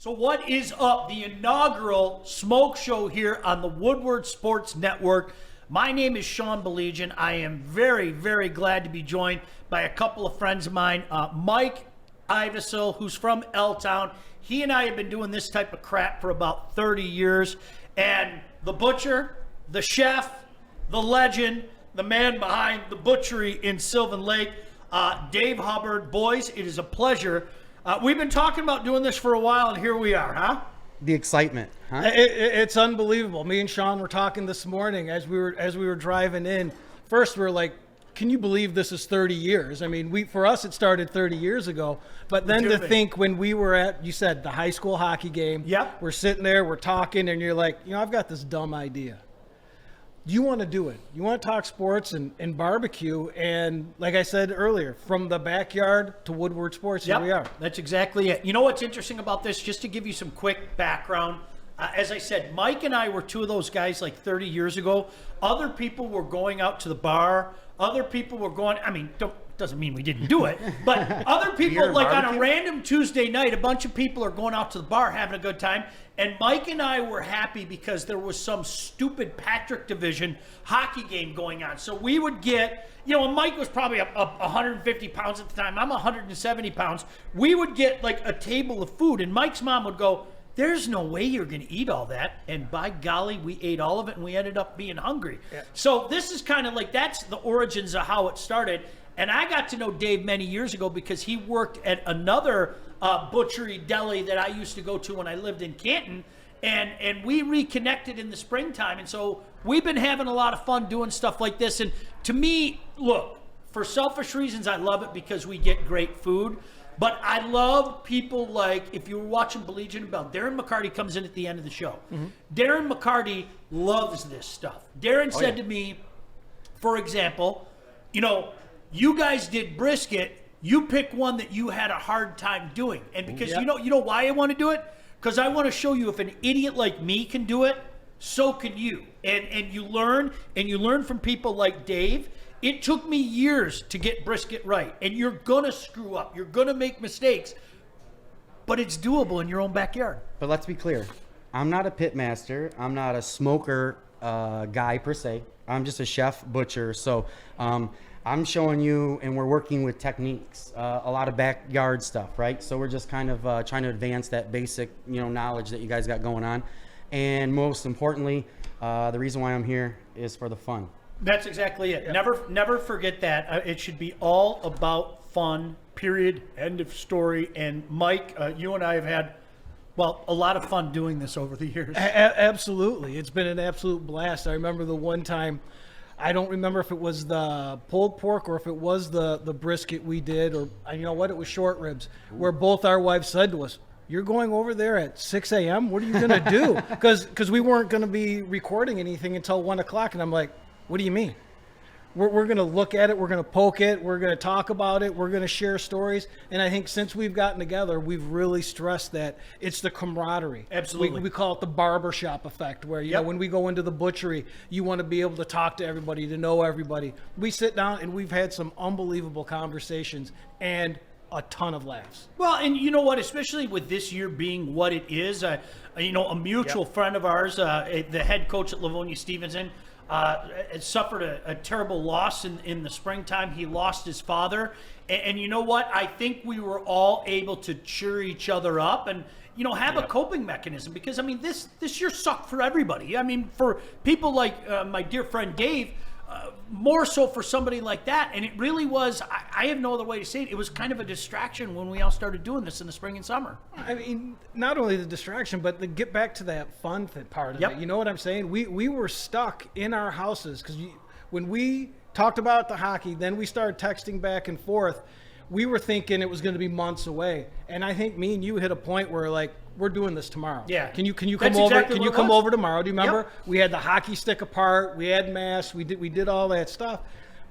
So what is up? The inaugural smoke show here on the Woodward Sports Network. My name is Sean Baligian. I am very, very glad to be joined by a couple of friends of mine. Mike Ivesil, who's from L-Town. He and I have been doing this type of crap for about 30 years. And the butcher, the chef, the legend, the man behind the Butchery in Sylvan Lake, Dave Hubbard. Boys, it is a pleasure. We've been talking about doing this for a while, and here we are, huh? The excitement, huh? It's unbelievable. Me and Sean were talking this morning as we were driving in. First, we were like, "Can you believe this is 30 years?" I mean, for us, it started 30 years ago. But then to think when we were at, you said, the high school hockey game. Yep. We're sitting there, we're talking, and you're like, I've got this dumb idea. You want to do it. You want to talk sports and barbecue. And like I said earlier, from the backyard to Woodward Sports, Yep, here we are. that's exactly it. You know what's interesting about this? Just to give you some quick background. As I said, Mike and I were two of those guys like 30 years ago. Other people were going out to the bar. Other people were going, doesn't mean we didn't do it, but other people, like on a random Tuesday night, a bunch of people are going out to the bar having a good time. And Mike and I were happy because there was some stupid Patrick Division hockey game going on. So we would get, and Mike was probably up 150 pounds at the time. I'm 170 pounds. We would get like a table of food, and Mike's mom would go, "There's no way you're going to eat all that." And by golly, we ate all of it, and we ended up being hungry. Yeah. So this is kind of like, that's the origins of how it started. And I got to know Dave many years ago because he worked at another butchery deli that I used to go to when I lived in Canton. And we reconnected in the springtime. And so we've been having a lot of fun doing stuff like this. And to me, look, for selfish reasons, I love it because we get great food. But I love people like, if you were watching Baligian and Bell, Darren McCarty comes in at the end of the show. Mm-hmm. Darren McCarty loves this stuff. Darren said to me, for example, you guys did brisket. You pick one that you had a hard time doing. And because you know why I want to do it? Because I want to show you if an idiot like me can do it, so can you. And you learn from people like Dave. It took me years to get brisket right. And you're going to screw up. You're going to make mistakes. But it's doable in your own backyard. But let's be clear. I'm not a pit master. I'm not a smoker guy per se. I'm just a chef butcher. So I'm showing you, and we're working with techniques, a lot of backyard stuff, right? So we're just kind of trying to advance that basic, knowledge that you guys got going on. And most importantly, the reason why I'm here is for the fun. That's exactly it. Yeah. Never forget that. It should be all about fun, period, end of story. And Mike, you and I have had, a lot of fun doing this over the years. Absolutely. It's been an absolute blast. I remember the one time, I don't remember if it was the pulled pork or if it was the brisket we did, or you know what, it was short ribs, where both our wives said to us, "You're going over there at 6 a.m.? What are you going to do?" Because we weren't going to be recording anything until 1 o'clock. And I'm like, "What do you mean? We're going to look at it. We're going to poke it. We're going to talk about it. We're going to share stories." And I think since we've gotten together, we've really stressed that it's the camaraderie. Absolutely. We call it the barbershop effect, where, you know, when we go into the butchery, you want to be able to talk to everybody, to know everybody. We sit down and we've had some unbelievable conversations and a ton of laughs. Well, and you know what, especially with this year being what it is, a mutual friend of ours, the head coach at Livonia Stevenson, suffered a terrible loss in the springtime. He lost his father. And you know what? I think we were all able to cheer each other up and, have a coping mechanism. Because, this year sucked for everybody. For people like my dear friend Dave, more so for somebody like that. And it really was, I have no other way to say it, it was kind of a distraction when we all started doing this in the spring and summer. Not only the distraction, but to get back to that fun part of it. You know what I'm saying? We were stuck in our houses because when we talked about the hockey, then we started texting back and forth. We were thinking it was going to be months away. And I think me and you hit a point where, like, we're doing this tomorrow. Yeah. Can you come over? Exactly, can you come over tomorrow? Do you remember? Yep. We had the hockey stick apart. We had masks. We did all that stuff,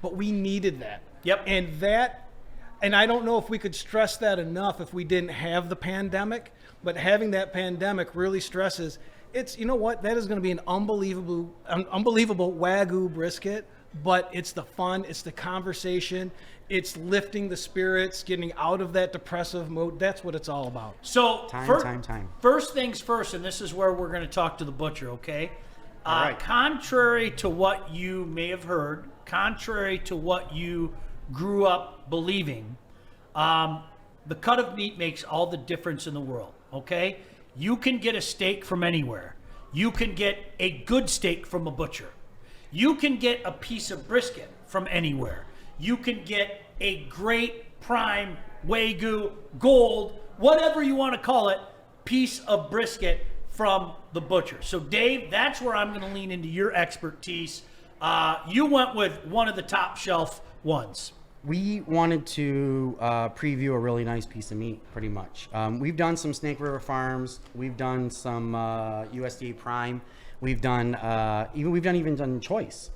but we needed that. Yep. And I don't know if we could stress that enough if we didn't have the pandemic. But having that pandemic really stresses. It's, you know what? That is going to be an unbelievable Wagyu brisket. But it's the fun. It's the conversation. it's lifting the spirits, getting out of that depressive mode. That's what it's all about. So Time. First things first, and this is where we're going to talk to the butcher, okay? All right. Contrary to what you may have heard, contrary to what you grew up believing, the cut of meat makes all the difference in the world, okay? You can get a steak from anywhere. You can get a good steak from a butcher. You can get a piece of brisket from anywhere. You can get a great prime Wagyu, gold, whatever you want to call it, piece of brisket from the butcher. So Dave, that's where I'm going to lean into your expertise. You went with one of the top shelf ones. We wanted to preview a really nice piece of meat, pretty much. We've done some Snake River Farms. We've done some USDA Prime. We've done even done Choice.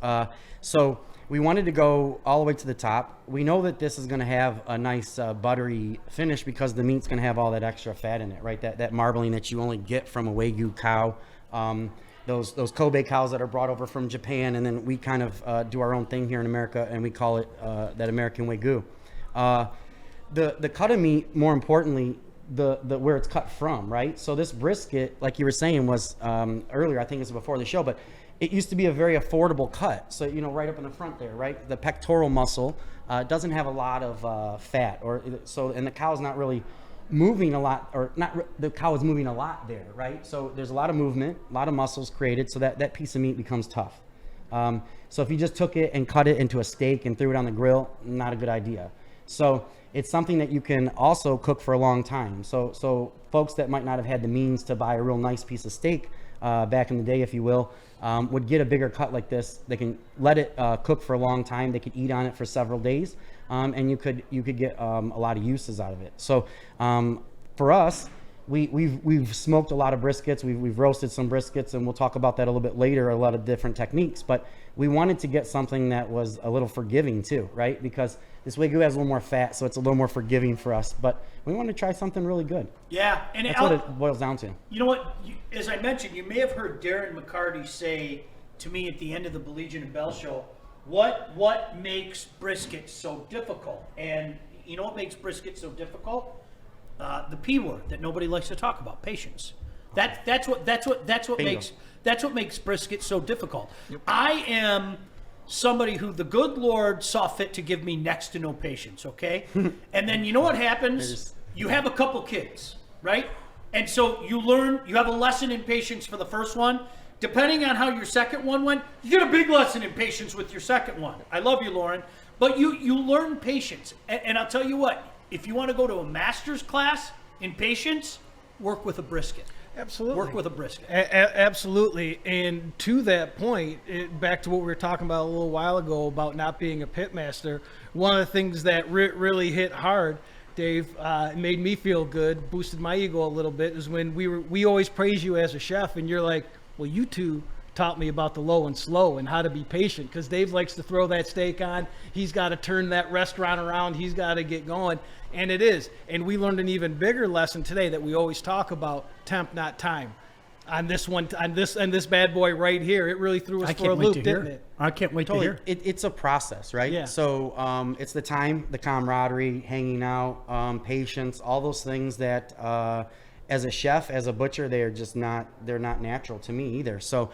So we wanted to go all the way to the top. We know that this is going to have a nice buttery finish because the meat's going to have all that extra fat in it, right? That marbling that you only get from a Wagyu cow. Those Kobe cows that are brought over from Japan, and then we kind of do our own thing here in America, and we call it that American Wagyu. The cut of meat, more importantly, the where it's cut from, right? So this brisket, like you were saying, was earlier, I think it's before the show, but it used to be a very affordable cut. So, right up in the front there, right? The pectoral muscle doesn't have a lot of fat, and the cow's not really moving a lot, the cow is moving a lot there, right? So there's a lot of movement, a lot of muscles created, so that piece of meat becomes tough. So if you just took it and cut it into a steak and threw it on the grill, not a good idea. So it's something that you can also cook for a long time. So folks that might not have had the means to buy a real nice piece of steak back in the day, if you will, would get a bigger cut like this. They can let it cook for a long time. They could eat on it for several days. And you could get a lot of uses out of it. So for us, we've smoked a lot of briskets. We've roasted some briskets, and we'll talk about that a little bit later. A lot of different techniques, but we wanted to get something that was a little forgiving too, right? Because this Wagyu has a little more fat, so it's a little more forgiving for us. But we want to try something really good. Yeah, and that's what it boils down to. You know what? As I mentioned, you may have heard Darren McCarty say to me at the end of the Baligian and Bell show, what makes brisket so difficult? And you know what makes brisket so difficult? The P word that nobody likes to talk about, patience. That's what makes brisket so difficult. Yep. I am somebody who the good Lord saw fit to give me next to no patience, okay? And then you know what happens? You have a couple kids, right? And so you have a lesson in patience for the first one. Depending on how your second one went, you get a big lesson in patience with your second one. I love you, Lauren. But you learn patience. And I'll tell you what, if you want to go to a master's class in patience, work with a brisket. Absolutely. Work with a brisket. Absolutely. And to that point, back to what we were talking about a little while ago about not being a pit master, one of the things that really hit hard, Dave, made me feel good, boosted my ego a little bit, is when we always praise you as a chef, and you're like, well, you two taught me about the low and slow and how to be patient, because Dave likes to throw that steak on. He's got to turn that restaurant around. He's got to get going. And it is. And we learned an even bigger lesson today that we always talk about, temp, not time. On this one, on this bad boy right here, it really threw us for a loop, didn't it? I can't wait to hear. It's a process, right? Yeah. So it's the time, the camaraderie, hanging out, patience, all those things that as a chef, as a butcher, they're not natural to me either. So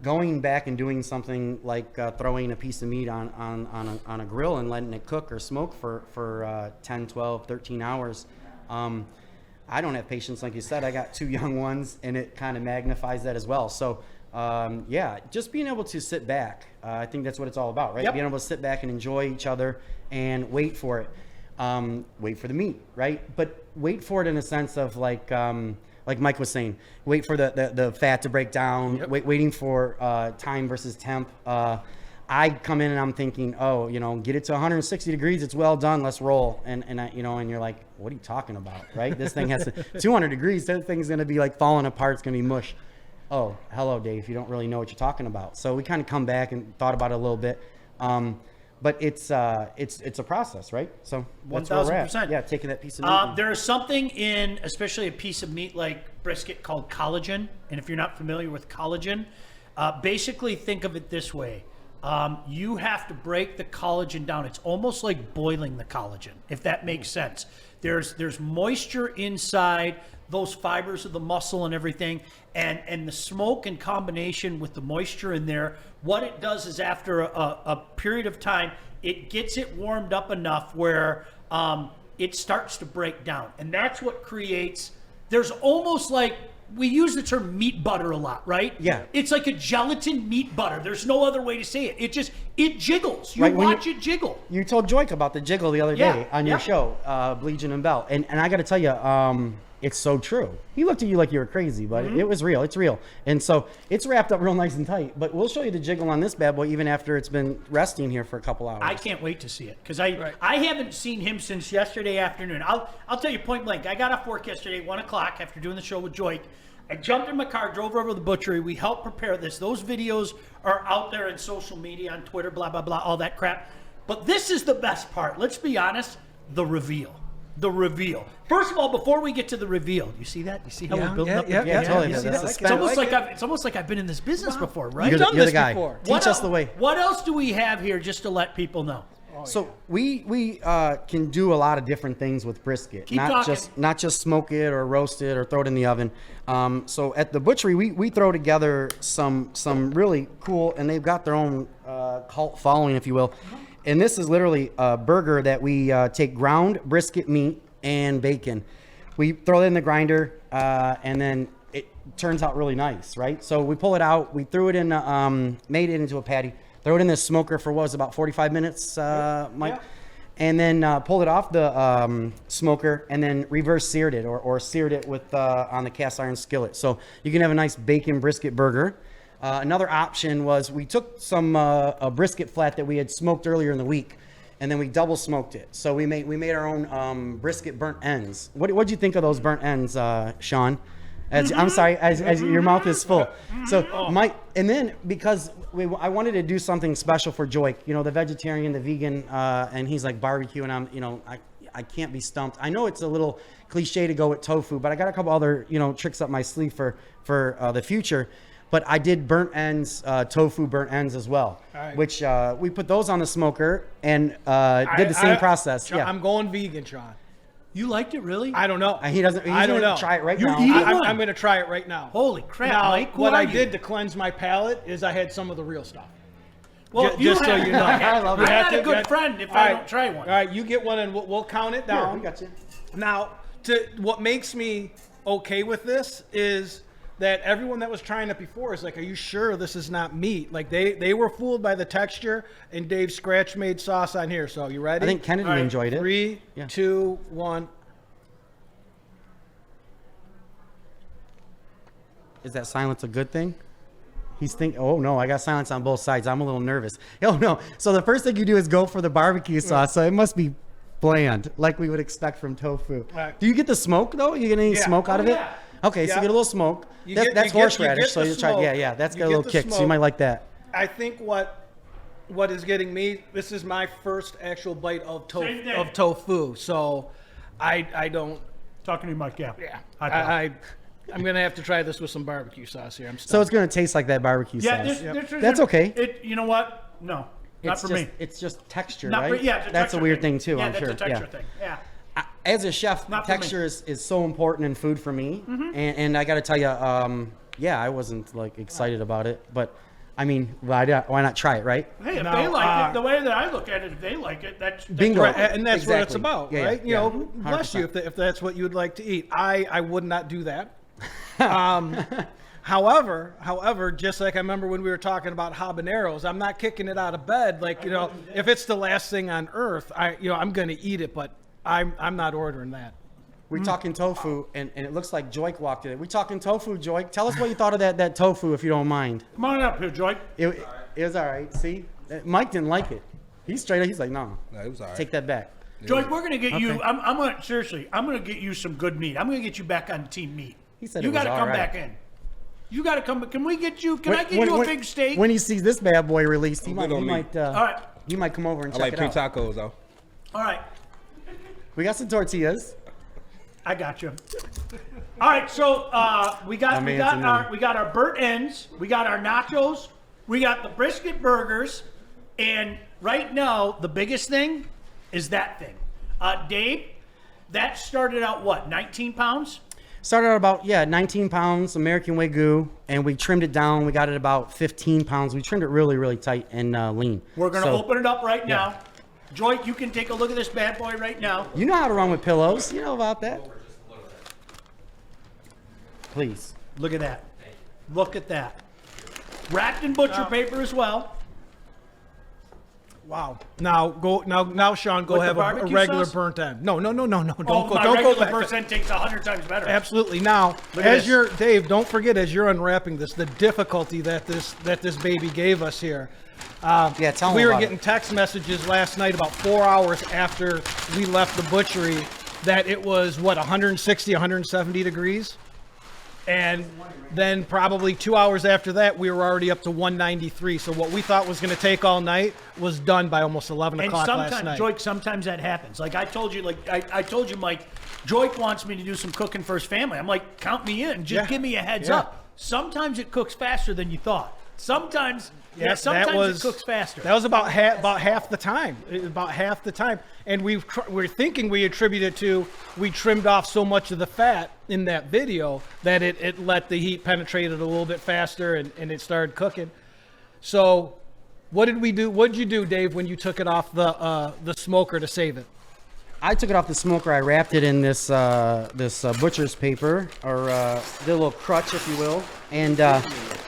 going back and doing something like throwing a piece of meat on a grill and letting it cook or smoke for 10, 12, 13 hours, I don't have patience, like you said. I got two young ones, and it kind of magnifies that as well. So just being able to sit back, I think that's what it's all about, right? Yep. Being able to sit back and enjoy each other and wait for it. Wait for the meat, right? But wait for it in a sense of like Mike was saying, wait for the fat to break down, Yep. waiting for time versus temp. I come in and I'm thinking, get it to 160 degrees, it's well done, let's roll. And you're like, what are you talking about, right? This thing has 200 degrees, that thing's gonna be like falling apart, it's gonna be mush. Oh, hello, Dave, you don't really know what you're talking about. So we kind of come back and thought about it a little bit. But it's a process, right? So that's where we're at. 1,000%. Yeah, taking that piece of meat. There is something in, especially a piece of meat like brisket, called collagen. And if you're not familiar with collagen, basically think of it this way: you have to break the collagen down. It's almost like boiling the collagen, if that makes sense. There's moisture inside those fibers of the muscle and everything, and the smoke in combination with the moisture in there, what it does is after a period of time, it gets it warmed up enough where it starts to break down. And that's what creates, there's almost like, we use the term meat butter a lot, right? Yeah. It's like a gelatin meat butter. There's no other way to say it. It jiggles. You Right, when watch it jiggle. You told Joik about the jiggle the other Yeah, day on yeah. your show, Baligian and Bell. And I got to tell you, it's so true. He looked at you like you were crazy, but it was real. It's real. And so it's wrapped up real nice and tight. But we'll show you the jiggle on this bad boy even after it's been resting here for a couple hours. I can't wait to see it because I haven't seen him since yesterday afternoon. I'll tell you point blank. I got off work yesterday at 1 o'clock after doing the show with Joik. I jumped in my car, drove over to the butchery. We helped prepare this. Those videos are out there in social media, on Twitter, blah, blah, blah, all that crap. But this is the best part. Let's be honest, the reveal. The reveal. First of all, before we get to the reveal, you see that? You see how we're building up? yeah, totally. You see That's that? suspense. It's almost like I've been in this business before, right? You're done the this guy. before. Teach us the way. What else do we have here just to let people know? So we can do a lot of different things with brisket. Keep talking. Not just smoke it or roast it or throw it in the oven. So at the butchery, we throw together some really cool, and they've got their own cult following, if you will. And this is literally a burger that we take ground brisket meat and bacon. We throw it in the grinder, and then it turns out really nice, right? So we pull it out, we threw it in, made it into a patty. Throw it in the smoker for what was about 45 minutes, Mike, and then pulled it off the smoker and then reverse seared it or seared it with on the cast iron skillet. So you can have a nice bacon brisket burger. Another option was we took some a brisket flat that we had smoked earlier in the week, and then we double smoked it. So we made our own brisket burnt ends. What'd you think of those burnt ends, Sean? I'm sorry, as your mouth is full. So Mike, and then because I wanted to do something special for Joik, the vegetarian, the vegan, and he's like barbecue, and I can't be stumped. I know it's a little cliche to go with tofu, but I got a couple other tricks up my sleeve for the future. But I did burnt ends, tofu burnt ends as well, which we put those on the smoker and did the same process. Sean, yeah, I'm going vegan, Sean. You liked it, really? I don't know. He doesn't. He's I don't gonna know. try it right You're now. eating I'm going to try it right now. Holy crap, Now, Mike! what are I you? did to cleanse my palate is I had some of the real stuff. Well, just so you know. I love I'm it. not a good friend if I don't try one. All right, you get one and we'll count it down. Here, we got you. Now, what makes me okay with this is that everyone that was trying it before is like, are you sure this is not meat? Like they were fooled by the texture, and Dave Scratch made sauce on here. So you ready? I think Kennedy enjoyed it. 3, 2, 1. Is that silence a good thing? He's thinking, oh no, I got silence on both sides. I'm a little nervous. Oh no. So the first thing you do is go for the barbecue sauce. So it must be bland, like we would expect from tofu. Right. Do you get the smoke though? You get any smoke out of it? yeah. Okay, so you get a little smoke. That's horseradish, so you try. Yeah, that's got a little kick. So you might like that. I think what is getting me, this is my first actual bite of tofu. So I don't. Talking to you, Mike. Yeah. I'm gonna have to try this with some barbecue sauce here. So it's gonna taste like that barbecue sauce. That's okay. You know what? No, not for me. It's just texture, Not right? for, yeah, that's a weird thing too. Yeah, I'm that's sure. a texture thing. Yeah. As a chef, Not for texture is so important in food for me, and I got to tell you, I wasn't like excited about it, but I mean, why not try it, right? Hey, if they like it, the way that I look at it, if they like it, that's bingo, right, and that's what it's exactly. about, Yeah, right? yeah, You know, bless you if that's what you would like to eat. I would not do that. However, just like I remember when we were talking about habaneros, I'm not kicking it out of bed. Like, if it's the last thing on earth, I'm going to eat it, but I'm not ordering that. We're talking tofu, and it looks like Joik walked in. We're talking tofu, Joik. Tell us what you thought of that tofu, if you don't mind. Come on up here, Joy. It was all right. See, Mike didn't like it. He's straight up. He's like, no, it was all right. take that back. Joy, we're gonna get you. Okay. I'm gonna get you some good meat. I'm gonna get you back on team meat. He said you it was got to all come right. back in. You got to come. Can we get you? Can I get you a big steak? When he sees this bad boy released, he good on me. might. All right. You might come over and I check like it out. pre-tacos though. All right. We got some tortillas. I got you. All right. So we got our burnt ends. We got our nachos. We got the brisket burgers, and right now the biggest thing is that thing. Dave, that started out what, 19 pounds? Started out about 19 pounds American Wagyu, and we trimmed it down. We got it about 15 pounds. We trimmed it really, really tight and lean. We're gonna open it up right now. Joy, you can take a look at this bad boy right now. You know how to run with pillows. You know about that. Please. Look at that. Look at that. Wrapped in butcher paper as well. Wow. Now, Sean, go With the have a barbecue regular sauce? burnt end. No. Don't My go regular back. percent takes 100 times better. Absolutely. Now, Look at as this. you're Dave, don't forget as you're unwrapping this, the difficulty that this baby gave us here. Tell them we were about getting it. text messages last night about 4 hours after we left the butchery that it was 160, 170 degrees. And then probably 2 hours after that, we were already up to 193. So what we thought was going to take all night was done by almost 11 And o'clock last sometimes, night. Joik, sometimes that happens. Like I told you, I told you, Mike, Joik wants me to do some cooking for his family. I'm like, count me in. Just give me a heads up. Sometimes it cooks faster than you thought. Sometimes, sometimes it cooks faster. That was about half the time. About half the time. And we're thinking we attribute it to we trimmed off so much of the fat in that video that it let the heat penetrate it a little bit faster and it started cooking. So what did we do? What did you do, Dave, when you took it off the smoker to save it? I took it off the smoker. I wrapped it in this butcher's paper, or did a little crutch, if you will, and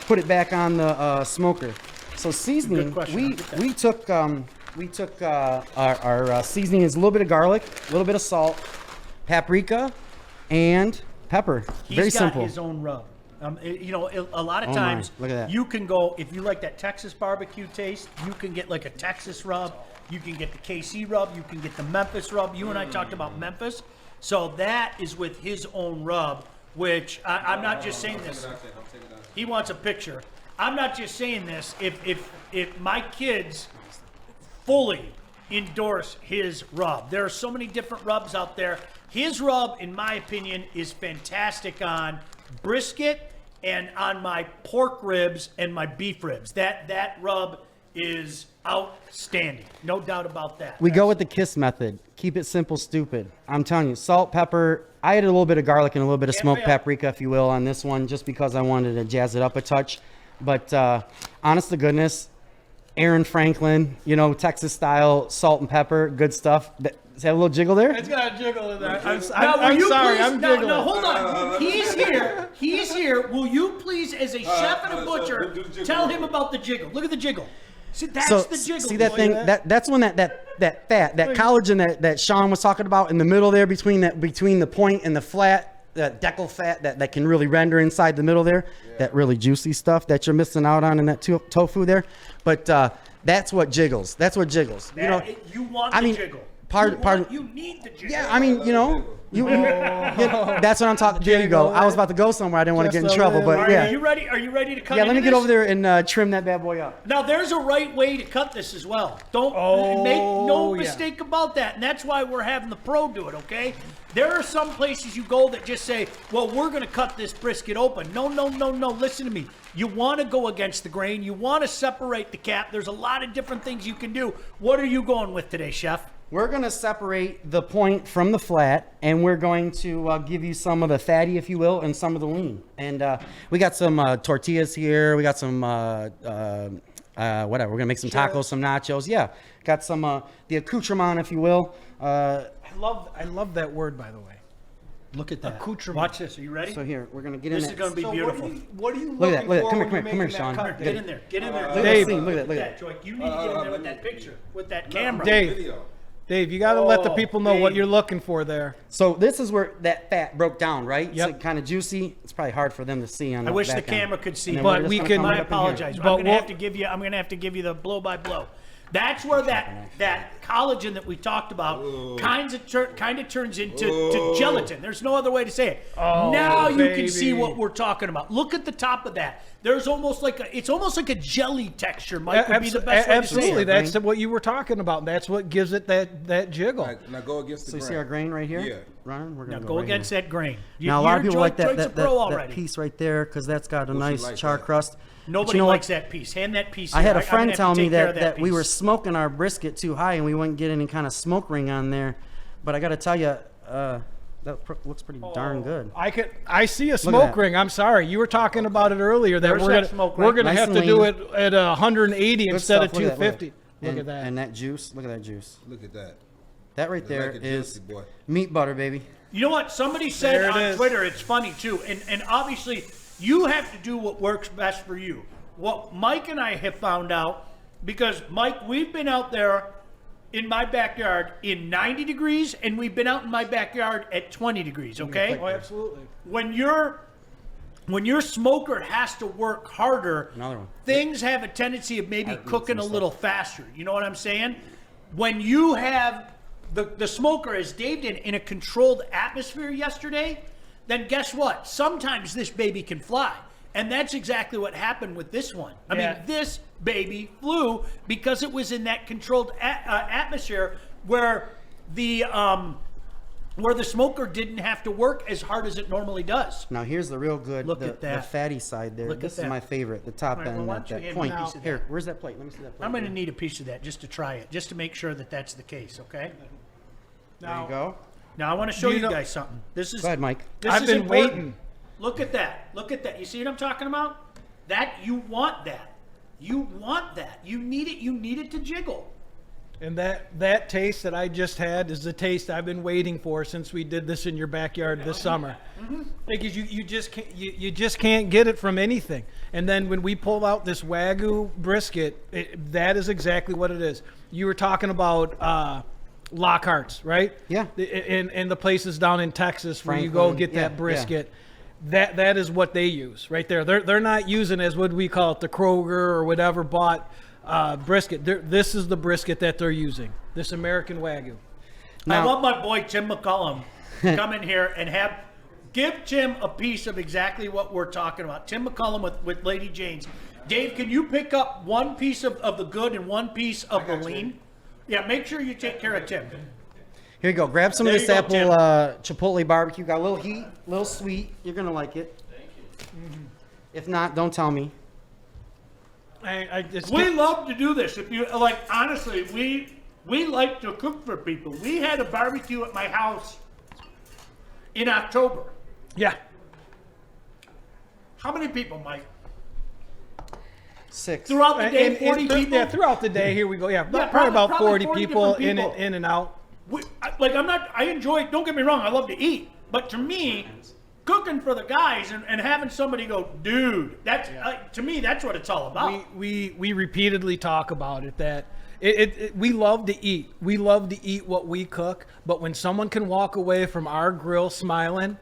put it back on the smoker. So seasoning, Good question. we took our seasoning is a little bit of garlic, a little bit of salt, paprika, and pepper. Very He's got simple. his own rub. A lot of Oh my, times look at that. you can go, if you like that Texas barbecue taste, you can get like a Texas rub. You can get the KC rub. You can get the Memphis rub. You and I talked about Memphis. So that is with his own rub, which I'm not just saying this. He wants a picture. I'm not just saying this. If my kids fully endorse his rub, there are so many different rubs out there. His rub, in my opinion, is fantastic on brisket and on my pork ribs and my beef ribs. That rub is outstanding. No doubt about that. We go with the KISS method. Keep it simple, stupid. I'm telling you, salt, pepper. I added a little bit of garlic and a little bit of smoked paprika, if you will, on this one, just because I wanted to jazz it up a touch. But honest to goodness, Aaron Franklin, Texas style salt and pepper, good stuff. Is that a little jiggle there? It's got a jiggle in there. I'm Will you sorry. please- I'm no, jiggling. No, hold on. He's here. He's here. Will you please, as a chef and a butcher, do the jiggle tell real him quick. about the jiggle? Look at the jiggle. See, that's So the jiggle. see that boy. thing? That's when that fat, that collagen that Sean was talking about in the middle there, between the point and the flat, that decal fat that can really render inside the middle there, that really juicy stuff that you're missing out on in that tofu there. But that's what jiggles. That's what jiggles. You want the jiggle. You need the jiggle. Yeah, I mean, that's what I'm talking. There you go. I was about to go somewhere. I didn't want to get in Just a trouble, little. but All right, yeah. Are you ready? Are you ready to cut? Yeah, let me into get this? over there and trim that bad boy up. Now, there's a right way to cut this as well. Don't make no mistake about that. And that's why we're having the pro do it, okay? There are some places you go that just say, well, we're going to cut this brisket open. No. Listen to me. You want to go against the grain. You want to separate the cap. There's a lot of different things you can do. What are you going with today, Chef? We're going to separate the point from the flat, and we're going to give you some of the fatty, if you will, and some of the lean. And we got some tortillas here. We got some, whatever. We're going to make some tacos, some nachos. Yeah. Got some, the accoutrement, if you will. I love that word, by the way. Look at that. Accoutrement. Watch this. Are you ready? So here, we're going to get This in is it. going to be beautiful. What are you Look at that, looking look at that. for Come when here, you're Sean. making that cut? Get in there. Get in there. Look at Dave. that scene. Look at that. Joy. You need to get in there with that picture, with that camera. Dave, you got to let the people know what you're looking for there. So this is where that fat broke down, right? Yep. So kind of juicy. It's probably hard for them to see on I the wish the back end. camera could see, And then but we're just we gonna can- come I right up in here. apologize. But I'm gonna have to give you the blow by blow. That's where that collagen that we talked about kind of turns into to gelatin. There's no other way to say it. Now you can see what we're talking about. Look at the top of that. There's almost like a jelly texture. Mike would be the best way to say Absolutely, it. that's what you were talking about. That's what gives it that jiggle. Now go against the So you grain. see our grain right here? Yeah. Ryan, we're Now gonna go right against here. that grain. Now a lot of You're people like Joy's that a pro already. piece right there because that's got a nice like char that? crust. Nobody know what? likes that piece. Hand that piece. I here. had a I'm gonna friend have to tell me take care of that we piece. were smoking our brisket too high and we wouldn't get any kind of smoke ring on there. But I got to tell you, looks pretty darn good. I see a at smoke that. ring. I'm sorry. You were talking about it earlier that There's that smoke ring. we're gonna Nice have and to do lean. it at 180 Good instead of stuff. Look at that, 250. and, Look at that. And that juice. Look at that juice. Look at that. That right there Like a is juicy boy. meat butter, baby. You know what? Somebody said There it on is. Twitter, it's funny too, and obviously you have to do what works best for you. What Mike and I have found out, because Mike, we've been out there in my backyard in 90 degrees, and we've been out in my backyard at 20 degrees. Okay, Oh, absolutely. when your smoker has to work harder, Another one. things have a tendency of maybe Heartbeats cooking a and little faster. You know what I'm saying? When you have the smoker, as Dave did, in a controlled atmosphere yesterday, then guess what? Sometimes this baby can fly. And that's exactly what happened with this one. I mean, this baby flew because it was in that controlled atmosphere where the smoker didn't have to work as hard as it normally does. Now here's the real good, Look the, at that. the fatty side there. Look at This is that. my favorite, the top All right, well, end, why that, don't you that hand me point. a piece of Here, that? where's that plate? Let me see that plate. I'm going to need a piece of that just to try it, just to make sure that that's the case, okay? There you go. Now I want to show You you know- guys something. This is Go ahead, Mike. This I've is been important. waiting. Look at that. Look at that. You see what I'm talking about? That you want that. You want that. You need it. You need it to jiggle. And that taste that I just had is the taste I've been waiting for since we did this in your backyard this summer. Because you just can't get it from anything. And then when we pull out this Wagyu brisket, that is exactly what it is. You were talking about Lockhart's, right? Yeah. And the places down in Texas where you go Franklin, get yeah, that brisket. That is what they use right there. They're not using, as what we call it, the Kroger or whatever bought brisket. This is the brisket that they're using. This American Wagyu. I Now- love my boy Tim McCullum come in here and give Tim a piece of exactly what we're talking about. Tim McCullum with Lady Jane's. Dave, can you pick up one piece of the good and one piece of the lean? Yeah, make sure you take care of Tim. Here you go. Grab some of There this you go, apple chipotle barbecue. Got a little heat, a little sweet. You're gonna like it. Thank you. If not, don't tell me. I just We love to do this. If you like, honestly, we like to cook for people. We had a barbecue at my house in October. yeah. How many people, Mike? 6. Throughout the day, 40 people. Yeah, throughout the day. Here we go. Yeah, probably probably about 40 40 people different in people. in and out. I enjoy, don't get me wrong, I love to eat. But to me, cooking for the guys and having somebody go, dude, that's, to me, that's what it's all about. We repeatedly talk about it that we love to eat. We love to eat what we cook. But when someone can walk away from our grill smiling,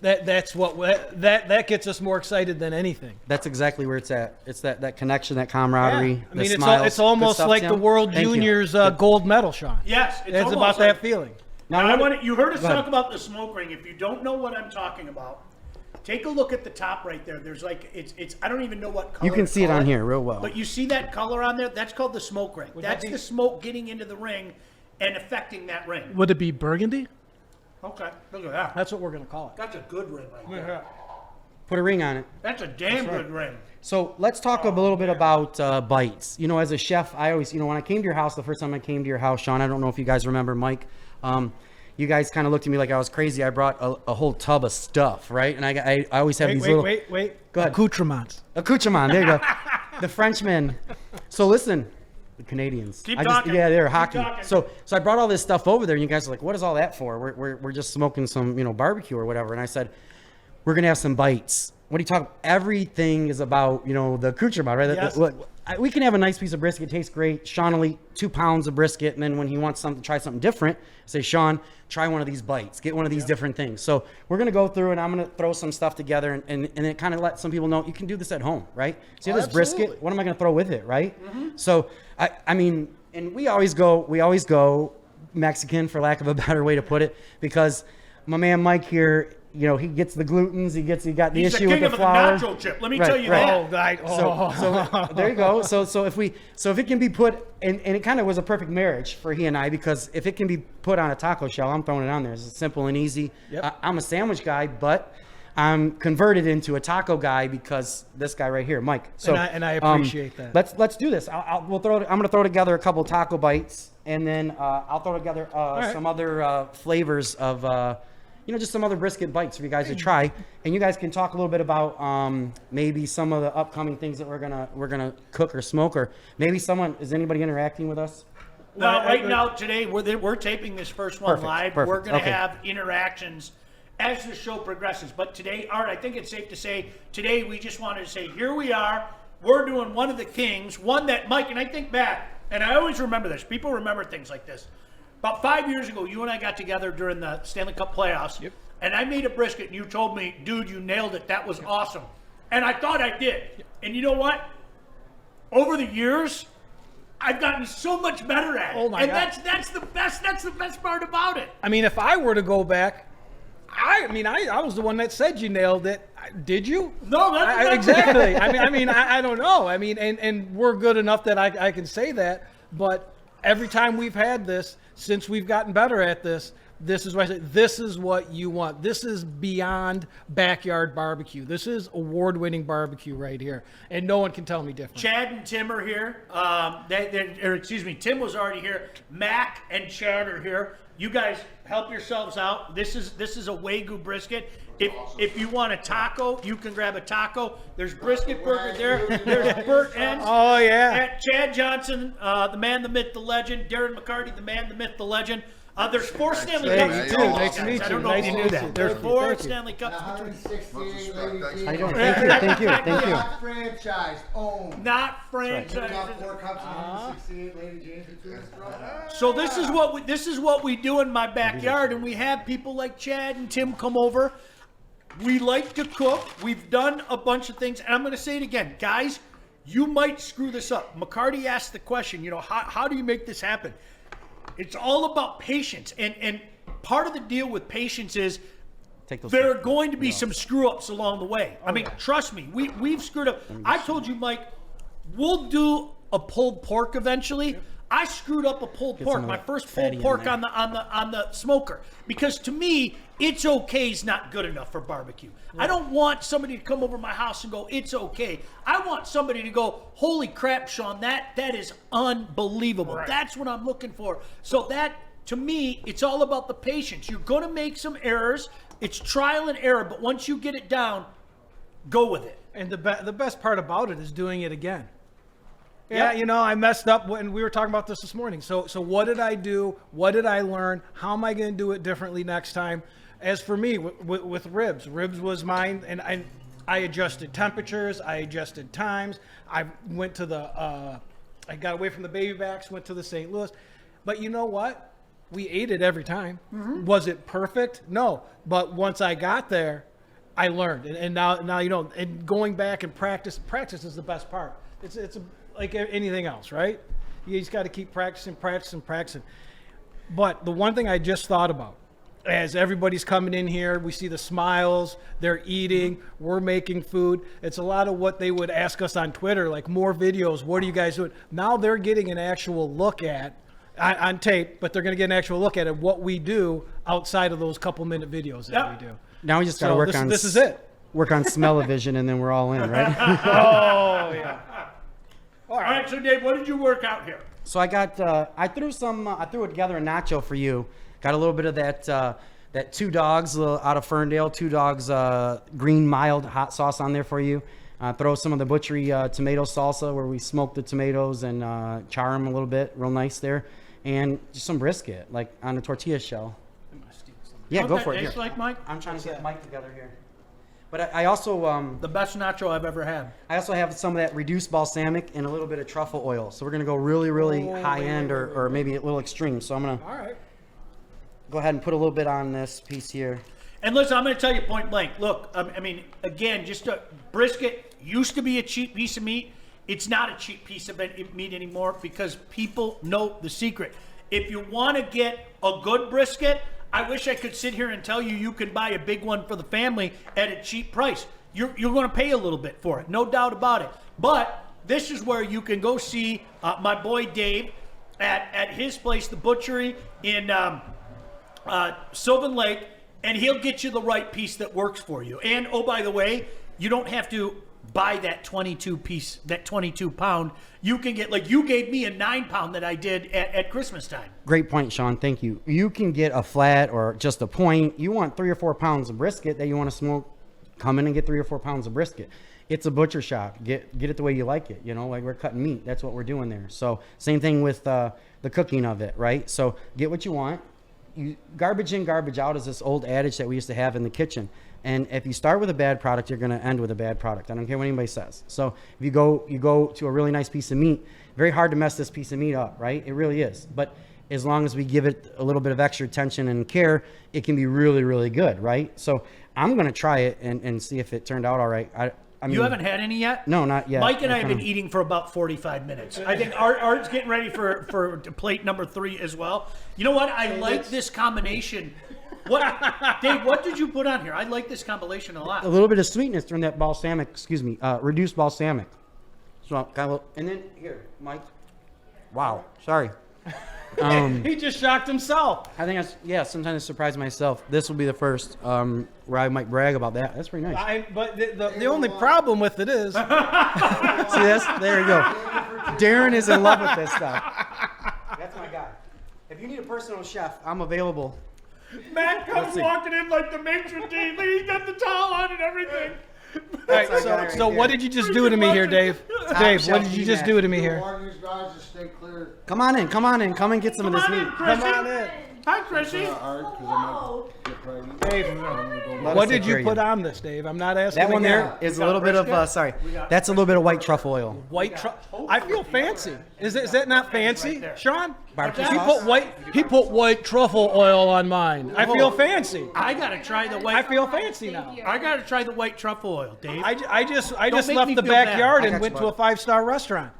that gets us more excited than anything. That's exactly where it's at. It's that connection, that camaraderie. I mean, the it's smiles. it's almost Good stuff, like Tim. the World Thank you. Juniors gold medal, Sean. Yes, It's almost about like- that feeling. Now, I wanna- you heard us Go ahead. talk about the smoke ring. If you don't know what I'm talking about, take a look at the top right there. There's like it's I don't even know what color. You can to see it call on here real well. But you see that color on there? That's called the smoke ring. that That's be- the smoke getting into the ring and affecting that ring. Would it be burgundy? Okay, look at that. That's what we're gonna call it. That's a good ring right there. Put a ring on it. That's a damn good ring. So let's talk a little bit about bites. You know, as a chef, I always, when I came to your house, the first time I came to your house, Sean, I don't know if you guys remember, Mike, you guys kind of looked at me like I was crazy. I brought a whole tub of stuff, right? And I always have these little Wait. Go ahead. Accoutrements. accoutrement. There you go. The Frenchmen. So listen, the Canadians. Keep I talking. Yeah, they're Keep hockey. talking. So I brought all this stuff over there, and you guys are like, "What is all that for?" We're just smoking some barbecue or whatever. And I said, "We're gonna have some bites." What are you talking? Everything is about the accoutrement, right? Yes. Look, we can have a nice piece of brisket, tastes great. Sean will eat 2 pounds of brisket, and then when he wants try something different, I say, Sean, try one of these bites, get one of these different things. So we're gonna go through, and I'm gonna throw some stuff together, and it kind of let some people know you can do this at home, right? So you have this brisket. absolutely. What am I gonna throw with it, right? So I mean, and we always go Mexican, for lack of a better way to put it, because my man Mike here, he gets the glutens, he got the He's issue the king with the of flour. the nacho chip. Let me Right, tell you right. that. So there you go. So if it can be put, and it kind of was a perfect marriage for he and I, because if it can be put on a taco shell, I'm throwing it on there. It's simple and easy. Yep. I'm a sandwich guy, but I'm converted into a taco guy because this guy right here, Mike. So and I appreciate that. Let's do this. I'm gonna throw together a couple taco bites, and then I'll throw together some other flavors of just some other brisket bites for you guys to try, and you guys can talk a little bit about maybe some of the upcoming things that we're gonna cook or smoke, or maybe is anybody interacting with us? No, right now today we're taping this first one live. We're gonna have interactions as the show progresses. But today, Art, I think it's safe to say today we just wanted to say here we are. We're doing one of the kings, one that Mike and I think back, and I always remember this. People remember things like this. About 5 years ago, you and I got together during the Stanley Cup playoffs, and I made a brisket, and you told me, dude, you nailed it. That was awesome. And I thought I did. And you know what? Over the years, I've gotten so much better at it. Oh my God. That's the best part about it. I mean, if I were to go back, I was the one that said you nailed it. Did you? No, that's exactly. I don't know. I mean, and we're good enough that I can say that. But every time we've had this, since we've gotten better at this, this is what I say. This is what you want. This is beyond backyard barbecue. This is award-winning barbecue right here, and no one can tell me different. Chad and Tim are here. Tim was already here. Mac and Chad are here. You guys help yourselves out. This is a Wagyu brisket. If you want a taco, you can grab a taco. There's brisket burger there. There's Burt Ends. Oh yeah. Chad Johnson, the man, the myth, the legend. Darren McCarty, the man, the myth, the legend. There's 4 Stanley Cups. You too. Nice to meet you. I don't know if you knew that. There's 4 Stanley Cups. 168 lady How you doing? Thank you. Not franchise owned. Not franchise. Got 4 cups and 168 lady James between us, bro. So this is what we do in my backyard, and we have people like Chad and Tim come over. We like to cook. We've done a bunch of things, and I'm going to say it again, guys. You might screw this up. McCarty asked the question. How do you make this happen? It's all about patience, and part of the deal with patience is there are going to be some screw ups along the way. I mean, trust me, we've screwed up. I told you, Mike, we'll do a pulled pork eventually. I screwed up a pulled pork, my first pulled pork on the smoker, because to me, it's okay is not good enough for barbecue. I don't want somebody to come over my house and go, it's okay. I want somebody to go, holy crap, Sean, that is unbelievable. Right. That's what I'm looking for. So that, to me, it's all about the patience. You're going to make some errors. It's trial and error, but once you get it down, go with it. And the best part about it is doing it again. Yeah, I messed up when we were talking about this morning. So what did I do? What did I learn? How am I going to do it differently next time? As for me, with ribs was mine, and I adjusted temperatures. I adjusted times. I went to I got away from the baby backs, went to the St. Louis. But you know what? We ate it every time. Mm-hmm. Was it perfect? No. But once I got there, I learned. And now and going back and practice is the best part. It's like anything else, right? You just got to keep practicing. But the one thing I just thought about, as everybody's coming in here, we see the smiles, they're eating, we're making food. It's a lot of what they would ask us on Twitter, like more videos, what are you guys doing? Now they're getting an actual look at, on tape, but they're going to get an actual look at what we do outside of those couple-minute videos that we do. Now we just got to work on this is it. Work on smell-o-vision, and then we're all in, right? Oh, yeah. All right, so Dave, what did you work out here? So I got, I threw together a nacho for you. Got a little bit of that Two Dogs out of Ferndale, Two Dogs green mild hot sauce on there for you. Throw some of the Butchery tomato salsa where we smoke the tomatoes and char them a little bit, real nice there. And just some brisket, like on a tortilla shell. Yeah, go for it. Tastes like Mike? I'm trying to get Mike together here. But I also the best nacho I've ever had. I also have some of that reduced balsamic and a little bit of truffle oil. So we're gonna go really high end or maybe a little extreme. So I'm gonna go ahead and put a little bit on this piece here. And listen, I'm gonna tell you point blank. Look, I mean, again, just a brisket used to be a cheap piece of meat. It's not a cheap piece of meat anymore because people know the secret. If you want to get a good brisket, I wish I could sit here and tell you can buy a big one for the family at a cheap price. You're going to pay a little bit for it, no doubt about it. But this is where you can go see my boy Dave at his place, the Butchery in Sylvan Lake. and he'll get you the right piece that works for you. And oh, by the way, you don't have to buy that 22 piece, that 22 pound. You can get, like you gave me a 9 pound that I did at Christmas time. Great point, Sean. Thank you. You can get a flat or just a point. You want 3 or 4 pounds of brisket that you want to smoke. Come in and get 3 or 4 pounds of brisket. It's a butcher shop. Get it the way you like it. You know, like we're cutting meat. That's what we're doing there. So same thing with the cooking of it, right? So get what you want. Garbage in, garbage out is this old adage that we used to have in the kitchen. And if you start with a bad product, you're going to end with a bad product. I don't care what anybody says. So if you go to a really nice piece of meat, very hard to mess this piece of meat up, right? It really is. But as long as we give it a little bit of extra attention and care, it can be really, really good, right? So I'm going to try it and see if it turned out all right. I mean, You haven't had any yet? No, not yet. Mike and I have been eating for about 45 minutes. I think Art's getting ready for plate number 3 as well. You know what? I like this combination. Dave, what did you put on here? I like this combination a lot. a little bit of sweetness from that balsamic, reduced balsamic. So kind of, and then here, Mike. Wow, sorry. He just shocked himself. I think sometimes I surprise myself. This will be the first where I might brag about that. That's pretty nice. But the only problem with it is, See this? There you go. Darren is in love with this stuff. That's my guy. If you need a personal chef, I'm available. Matt comes walking in like the matron D. He's got the towel on and everything. all right, so what did you just do to me here, Dave? Dave, what did you just do to me here? Warn these guys to stay clear. Come on in. Come and get some of this meat. Come on in. Hi, Chrissy. Art, 'cause I might get pregnant. Dave, Let what us did take care you of put on this, Dave? I'm not asking That one again. there is a little bit of that's a little bit of white truffle oil. White truffle. I feel fancy. Is that not fancy, Sean? Barbecue He sauce? put white truffle oil on mine. I feel fancy. I gotta try the white. I feel fancy now. I gotta try the white truffle oil, Dave. I just make left me the feel bad. backyard I and got went you, to a bud. 5-star restaurant.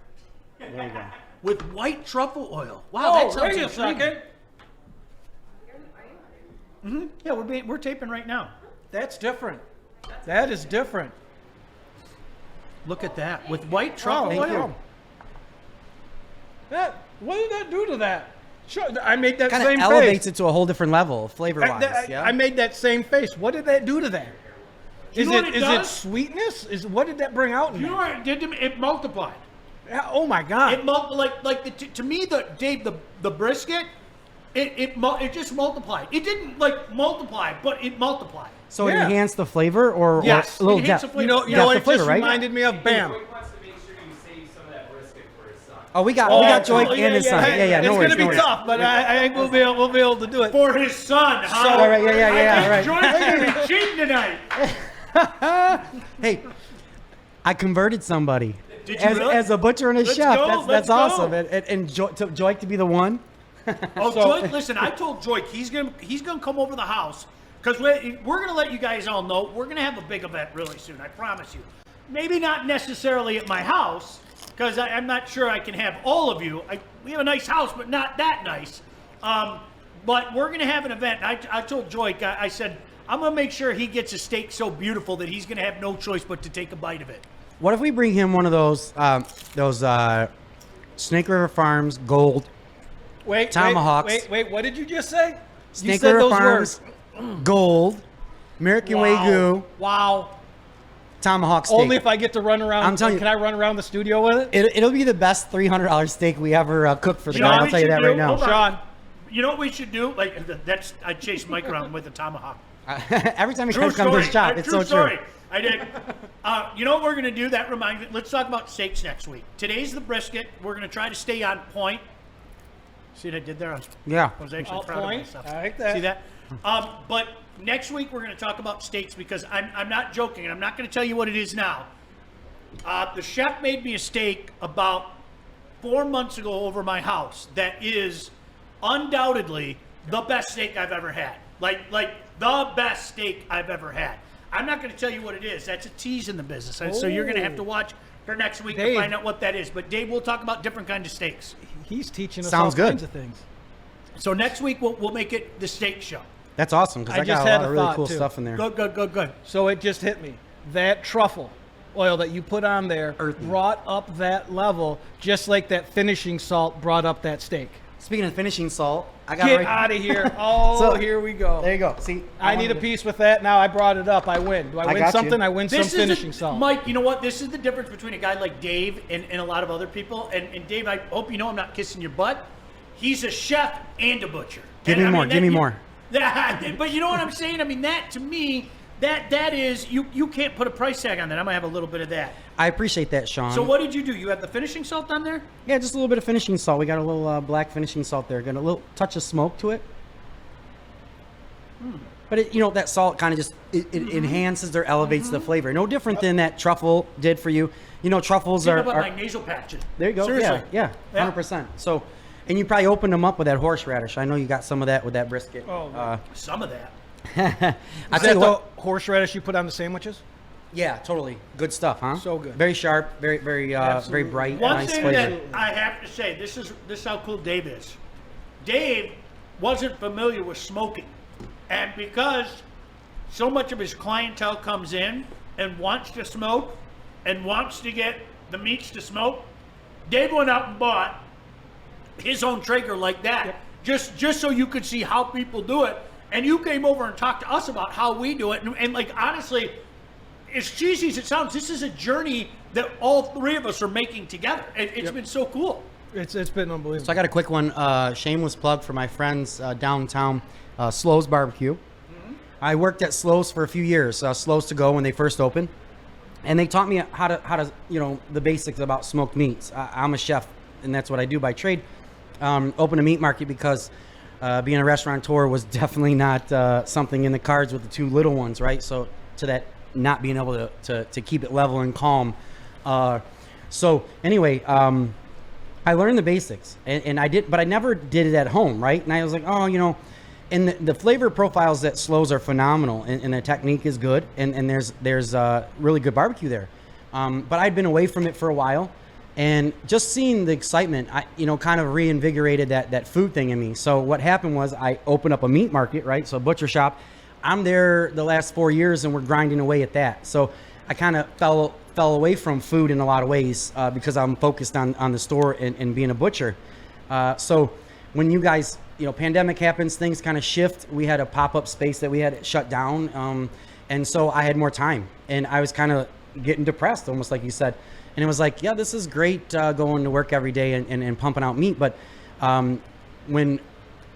There you go. With white truffle oil. Wow, that sounds wait a intriguing. second. Yeah, we're taping right now. That's different. That is different. Look at that with white truffle Thank oil. you. What did that do to that? Sure, I made that Kind same of elevates face. it to a whole different level, flavor-wise. I made that same face. What did that do to that? You know what it Is it does? sweetness? What did that bring out in You know that? what it did to me? It multiplied. Oh my God! To me, the brisket, it just multiplied. It didn't multiply, but it multiplied. So it Yeah. enhanced the flavor, or Yes. a little It enhanced depth. the flavor. You know Depth what of it flavor, just right? reminded me of? Bam. Joy wants to make sure you save some of that brisket for his son. Oh, we got Joy and his son. Yeah, no It's worries. gonna be no worries. tough, but I think we'll be able to do it. For his son, huh? All right, yeah, right. Joy's gonna be cheating tonight. Hey, I converted somebody. Did you as, really? as a butcher and a Let's chef. go, That's let's go. awesome. And Joy to be the one. Oh, Joy, listen, I told Joy he's gonna come over the house because we're gonna let you guys all know we're gonna have a big event really soon. I promise you. Maybe not necessarily at my house because I'm not sure I can have all of you. We have a nice house, but not that nice. But we're gonna have an event. I told Joy, I said I'm gonna make sure he gets a steak so beautiful that he's gonna have no choice but to take a bite of it. What if we bring him one of those Snake River Farms gold Wait, Tomahawks. Wait, what did you just say? You Snake said River those Farms words. gold American Wagyu Wow. tomahawk steak. Only if I get to run around. I'm telling you. Can I run around the studio with it? It'll be the best $300 steak we ever cooked for the You know guy. what I'll we tell you should that do? right now. Hold on. Sean. You know what we should do? I chased Mike around with a tomahawk. Every time he True comes to this story. shop, it's True so story. true. I did. You know what we're going to do? That reminds me. Let's talk about steaks next week. Today's the brisket. We're going to try to stay on point. See what I did there? Yeah. I was actually On proud point. of myself. I like that. See that? But next week we're going to talk about steaks because I'm not joking, and I'm not going to tell you what it is now. The chef made me a steak about 4 months ago over my house that is undoubtedly the best steak I've ever had. Like the best steak I've ever had. I'm not going to tell you what it is. That's a tease in the business. So you're going to have to watch for next week Dave. to find out what that is. But Dave, we'll talk about different kinds of steaks. He's teaching us Sounds all good. kinds of things. So next week we'll make it the steak show. That's awesome because I I just got a had lot a of really thought, cool too. stuff in there. Good. So it just hit me. That truffle oil that you put on there Earthy. brought up that level, just like that finishing salt brought up that steak. Speaking of finishing salt, I got Get out of here. Oh, So, here we go. There you go. See, I need a piece with that. Now I brought it up. I win. Do I win got you. something? I win some This is finishing salt. Mike, you know what? This is the difference between a guy like Dave and a lot of other people. And Dave, I hope you know I'm not kissing your butt. He's a chef and a butcher. Give And me I more. mean, Give me that- more. But you know what I'm saying? I mean, that to me, that is you can't put a price tag on that. I'm gonna have a little bit of that. I appreciate that, Sean. So what did you do? You have the finishing salt on there? Yeah, just a little bit of finishing salt. We got a little black finishing salt there. Got a little touch of smoke to it. But it, that salt kind of just it enhances or elevates the flavor. No different than that truffle did for you. Truffles Think are. about my nasal patches. There you go. Seriously. Yeah, 100%. So, and you probably opened them up with that horseradish. I know you got some of that with that brisket. Oh, Some of that. I Is tell that you the what. horseradish you put on the sandwiches? Yeah, totally. Good stuff, huh? So good. Very sharp. Very, very Absolutely. bright. One nice thing flavor. that I have to say, this is how cool Dave is. Dave wasn't familiar with smoking, and because so much of his clientele comes in and wants to smoke and wants to get the meats to smoke, Dave went out and bought his own Traeger like that, just so you could see how people do it. And you came over and talked to us about how we do it, and like honestly, as cheesy as it sounds, this is a journey that all three of us are making together. It's been so cool. It's been unbelievable. So I got a quick one. Shameless plug for my friends downtown, Slow's Barbecue. I worked at Slow's for a few years. Slow's to go when they first opened, and they taught me how to the basics about smoked meats. I'm a chef, and that's what I do by trade. Open a meat market because being a restaurateur was definitely not something in the cards with the two little ones, right? So to that, not being able to keep it level and calm. So anyway, I learned the basics, and I did, but I never did it at home, right? And I was like, and the flavor profiles that Slows are phenomenal, and the technique is good, and there's really good barbecue there. But I'd been away from it for a while, and just seeing the excitement, kind of reinvigorated that food thing in me. So what happened was I opened up a meat market, right? So a butcher shop. I'm there the last 4 years, and we're grinding away at that. So I kind of fell away from food in a lot of ways because I'm focused on the store and being a butcher. So when you guys, pandemic happens, things kind of shift. We had a pop-up space that we had shut down. And so I had more time, and I was kind of getting depressed, almost like you said. And it was like, yeah, this is great going to work every day and pumping out meat. But when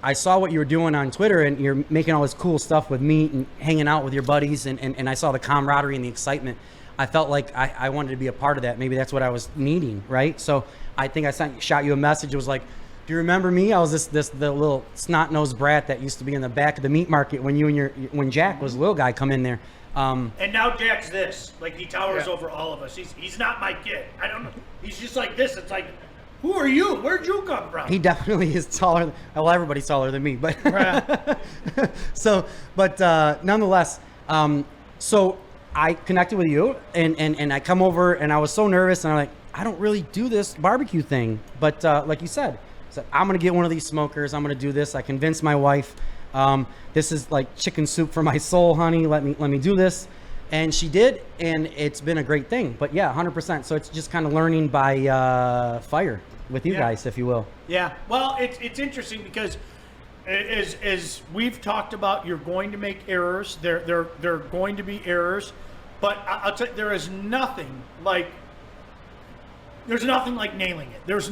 I saw what you were doing on Twitter, and you're making all this cool stuff with meat and hanging out with your buddies, and I saw the camaraderie and the excitement, I felt like I wanted to be a part of that. Maybe that's what I was needing, right? So I think I shot you a message. It was like, do you remember me? I was the little snot-nosed brat that used to be in the back of the meat market when Jack was a little guy come in there. And now Jack's this. Like, he towers over all of us. He's not my kid. I don't know. He's just like this. It's like, who are you? Where'd you come from? He definitely is taller. Well, everybody's taller than me, but nonetheless, so I connected with you, and I come over, and I was so nervous, and I'm like, I don't really do this barbecue thing, but like you said, I'm gonna get one of these smokers. I'm gonna do this. I convinced my wife. This is like chicken soup for my soul, honey. Let me do this. And she did, and it's been a great thing. But yeah, 100%. So it's just kind of learning by fire with you guys, if you will. Yeah. Well, it's interesting because as we've talked about, you're going to make errors. There are going to be errors, but I'll tell you, there's nothing like nailing it. There's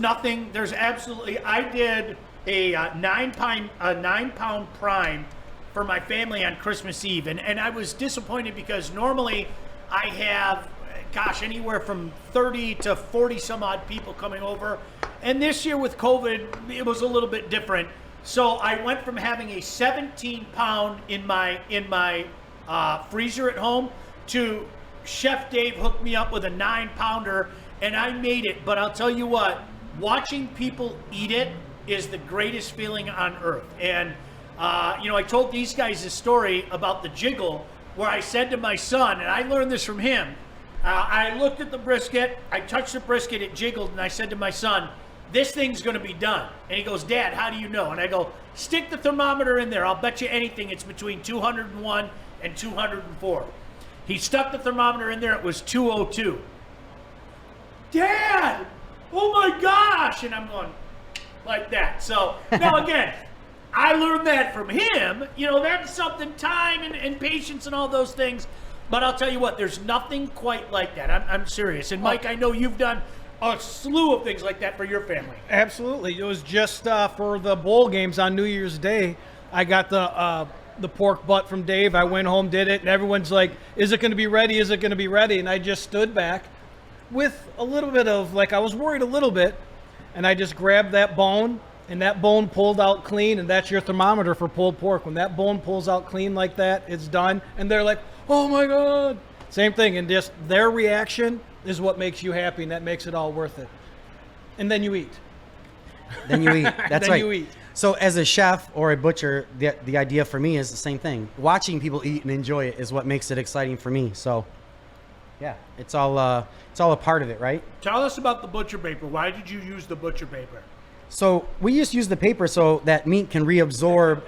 absolutely. I did a 9-pound prime for my family on Christmas Eve, and I was disappointed because normally I have, anywhere from 30 to 40 some odd people coming over, and this year with COVID, it was a little bit different. So I went from having a 17-pound in my freezer at home to Chef Dave hooked me up with a 9-pounder, and I made it. But I'll tell you what, watching people eat it is the greatest feeling on earth. And I told these guys a story about the jiggle where I said to my son, and I learned this from him, I looked at the brisket, I touched the brisket, it jiggled, and I said to my son, this thing's going to be done. And he goes, Dad, how do you know? And I go, stick the thermometer in there. I'll bet you anything it's between 201 and 204. He stuck the thermometer in there. It was 202. Dad! Oh my gosh! And I'm going, like that. So now again, I learned that from him. You know, that's something, time and patience and all those things. But I'll tell you what, there's nothing quite like that. I'm serious. And Mike, I know you've done a slew of things like that for your family. Absolutely. It was just for the bowl games on New Year's Day. I got the pork butt from Dave. I went home, did it, and everyone's like, is it going to be ready? Is it going to be ready? And I just stood back with a little bit of, like, I was worried a little bit, and I just grabbed that bone, and that bone pulled out clean, and that's your thermometer for pulled pork. When that bone pulls out clean like that, it's done. And they're like, oh my God. Same thing, and just their reaction is what makes you happy, and that makes it all worth it. And then you eat. Then you eat. That's Then right. you eat. So as a chef or a butcher, the idea for me is the same thing. Watching people eat and enjoy it is what makes it exciting for me. So, yeah, it's all a part of it, right? Tell us about the butcher paper. Why did you use the butcher paper? So we just use the paper so that meat can reabsorb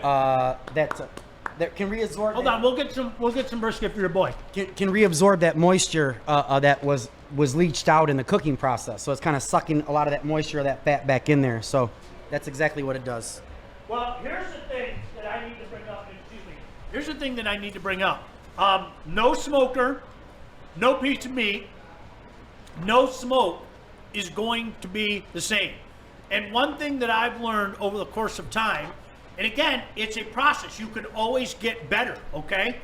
that can reabsorb. Hold on, we'll get some brisket for your boy. Can reabsorb that moisture that was leached out in the cooking process. So it's kind of sucking a lot of that moisture, that fat back in there. So that's exactly what it does. Well, here's the thing that I need to bring up. Excuse me. Here's the thing that I need to bring up. No smoker, no piece of meat, no smoke is going to be the same. And one thing that I've learned over the course of time, and again, it's a process. You can always get better, okay?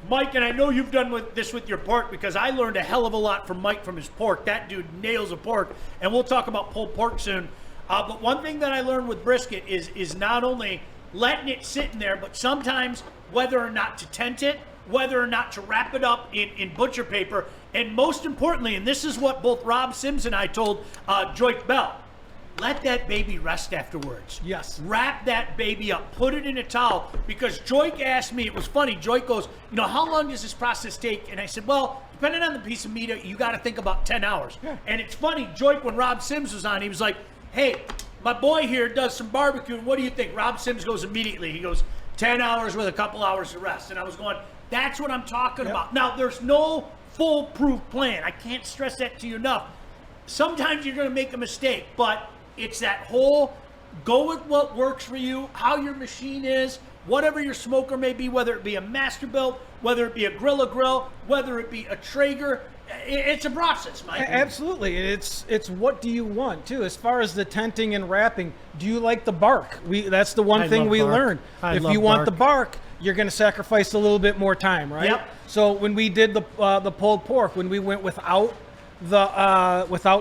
Mike, and I know you've done this with your pork because I learned a hell of a lot from Mike from his pork. That dude nails a pork, and we'll talk about pulled pork soon. But one thing that I learned with brisket is not only letting it sit in there, but sometimes whether or not to tent it, whether or not to wrap it up in butcher paper, and most importantly, and this is what both Rob Sims and I told Joyce Bell, let that baby rest afterwards. Yes. Wrap that baby up. Put it in a towel. Because Joyce asked me, it was funny, Joyce goes, you know, how long does this process take? And I said, well, depending on the piece of meat, you got to think about 10 hours. Yeah. And it's funny, Joyce, when Rob Sims was on, he was like, hey, my boy here does some barbecue. What do you think? Rob Sims goes immediately. He goes, 10 hours with a couple hours of rest. And I was going, that's what I'm talking about. Now, there's no foolproof plan. I can't stress that to you enough. Sometimes you're going to make a mistake, but it's that whole go with what works for you, how your machine is, whatever your smoker may be, whether it be a Masterbuilt, whether it be a grill, whether it be a Traeger. It's a process, Mike. Absolutely. It's what do you want, too? As far as the tenting and wrapping, do you like the bark? That's the one thing we learned. If you want the bark, you're going to sacrifice a little bit more time, right? Yep. So when we did the pulled pork, when we went without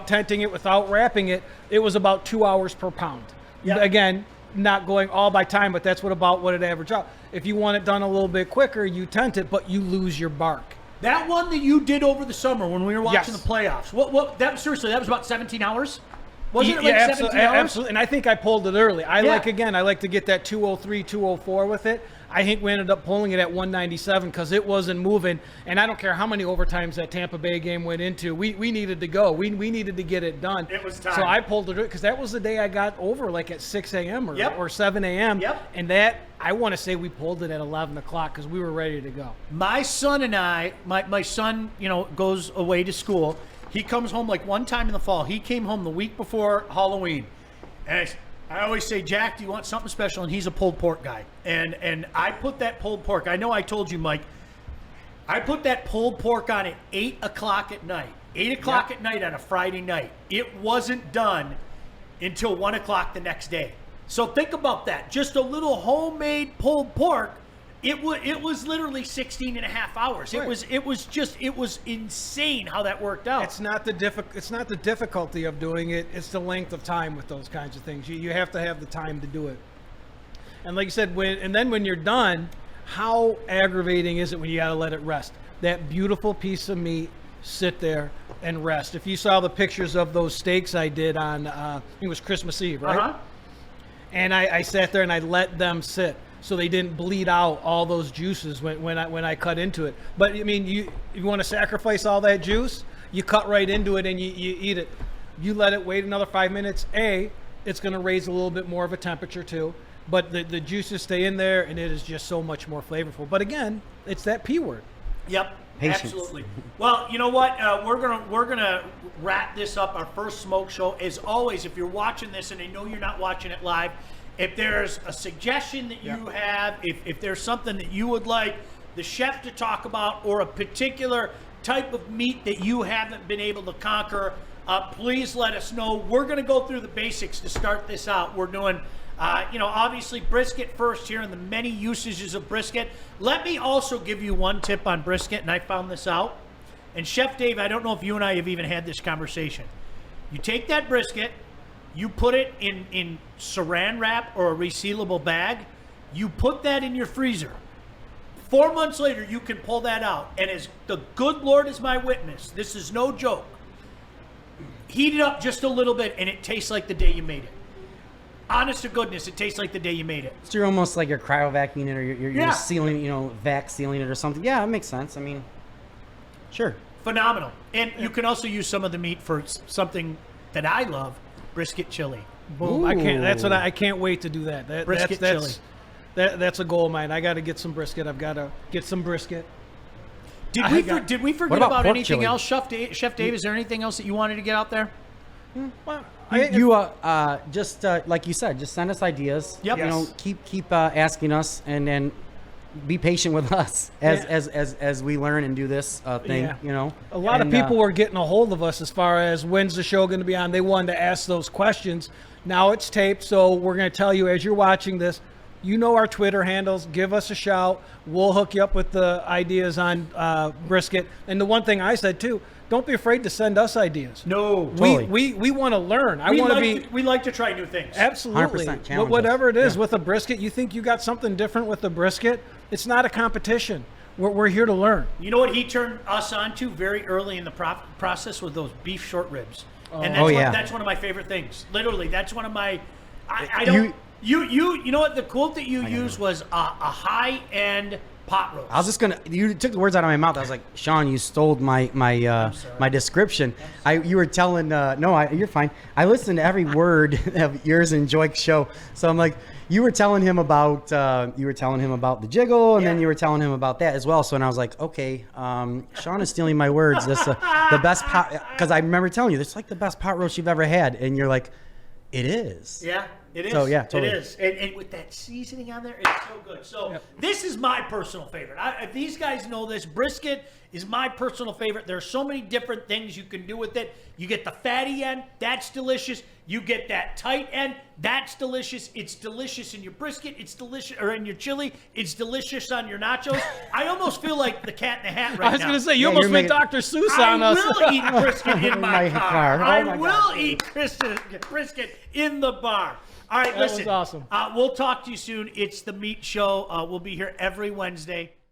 tenting it, without wrapping it, it was about 2 hours per pound. Yep. Again, not going all by time, but that's what it averaged out. If you want it done a little bit quicker, you tent it, but you lose your bark. That one that you did over the summer when we were watching Yes. the playoffs. Seriously, that was about 17 hours? Wasn't it like Yeah, 17 hours? absolutely. And I think I pulled it early. I Yeah. like to get that 203, 204 with it. I think we ended up pulling it at 197 because it wasn't moving. And I don't care how many overtimes that Tampa Bay game went into. We needed to go. We needed to get it done. It was time. So I pulled it because that was the day I got over like at 6 a.m. or 7 a.m. Yep. And that, I want to say we pulled it at 11 o'clock because we were ready to go. My son and I, my son, goes away to school. He comes home like one time in the fall. He came home the week before Halloween. And I always say, Jack, do you want something special? And he's a pulled pork guy. And I put that pulled pork, I know I told you, Mike, I put that pulled pork on at 8 o'clock at night. 8 o'clock at night on a Friday night. It wasn't done until 1 o'clock the next day. So think about that. Just a little homemade pulled pork. It was literally 16 and a half hours. Right. It was insane how that worked out. It's not the difficulty of doing it. It's the length of time with those kinds of things. You have to have the time to do it. And like you said, when you're done, how aggravating is it when you got to let it rest? That beautiful piece of meat sit there and rest. If you saw the pictures of those steaks I did on, I think it was Christmas Eve, right? Uh-huh. And I sat there and I let them sit, so they didn't bleed out all those juices when I cut into it. But I mean, you want to sacrifice all that juice, you cut right into it and you eat it. You let it wait another 5 minutes. It's going to raise a little bit more of a temperature too, but the juices stay in there and it is just so much more flavorful. But again, it's that P word. Yep. Patience. Absolutely. Well, you know what? We're gonna wrap this up. Our first smoke show. As always, if you're watching this, and I know you're not watching it live, if there's a suggestion that you have, if there's something that you would like the chef to talk about, or a particular type of meat that you haven't been able to conquer, please let us know. We're gonna go through the basics to start this out. We're doing. Obviously brisket first here and the many usages of brisket. Let me also give you one tip on brisket, and I found this out. And Chef Dave, I don't know if you and I have even had this conversation. You take that brisket, you put it in saran wrap or a resealable bag, you put that in your freezer. 4 months later, you can pull that out. And as the good Lord is my witness, this is no joke. Heat it up just a little bit, and it tastes like the day you made it. Honest to goodness, it tastes like the day you made it. So you're almost like you're cryovacuuming it, or you're sealing, vac sealing it or something. Yeah, it makes sense. I mean, sure. Phenomenal. And you can also use some of the meat for something that I love, brisket chili. Boom! I can't wait to do that. Brisket chili. That's a goal of mine. I got to get some brisket. I've got to get some brisket. Did we forget What about about pork anything chili? else, Chef Dave? Is there anything else that you wanted to get out there? Well, Just like you said, just send us ideas. Yep. Keep asking us, and then be patient with us as we learn and do this thing. Yeah. A lot of people were getting a hold of us as far as when's the show going to be on. They wanted to ask those questions. Now it's taped, so we're going to tell you as you're watching this. You know our Twitter handles. Give us a shout. We'll hook you up with the ideas on brisket. And the one thing I said too, don't be afraid to send us ideas. No, totally. We want to learn. We like to try new things. Absolutely. 100% challenge Whatever it us. is with a brisket, you think you got something different with the brisket, it's not a competition. We're here to learn. You know what he turned us on to very early in the process with those beef short ribs. And that's one of my favorite things. Literally, that's one of my. I don't. You know what? The quote that you used was a high end pot roast. I was just gonna. You took the words out of my mouth. I was like, Sean, you stole my description. You were telling. You're fine. I listened to every word of yours and Joyke's show. So I'm like, you were telling him about the jiggle, and then you were telling him about that as well. So and I was like, okay, Sean is stealing my words. This the best pot, because I remember telling you this is like the best pot roast you've ever had, and you're like, it is. Yeah. It is. So, yeah, totally. It is. And with that seasoning on there, it's so good. So this is my personal favorite. If these guys know this, brisket is my personal favorite. There's so many different things you can do with it. You get the fatty end. That's delicious. You get that tight end. That's delicious. It's delicious in your brisket. It's delicious, or in your chili. It's delicious on your nachos. I almost feel like the Cat in the Hat right now. I was going to say, you almost went Dr. Seuss on us. I will eat brisket in my car. Oh I will eat brisket in the bar. All right, listen. That was awesome. We'll talk to you soon. It's the Meat Show. We'll be here every Wednesday.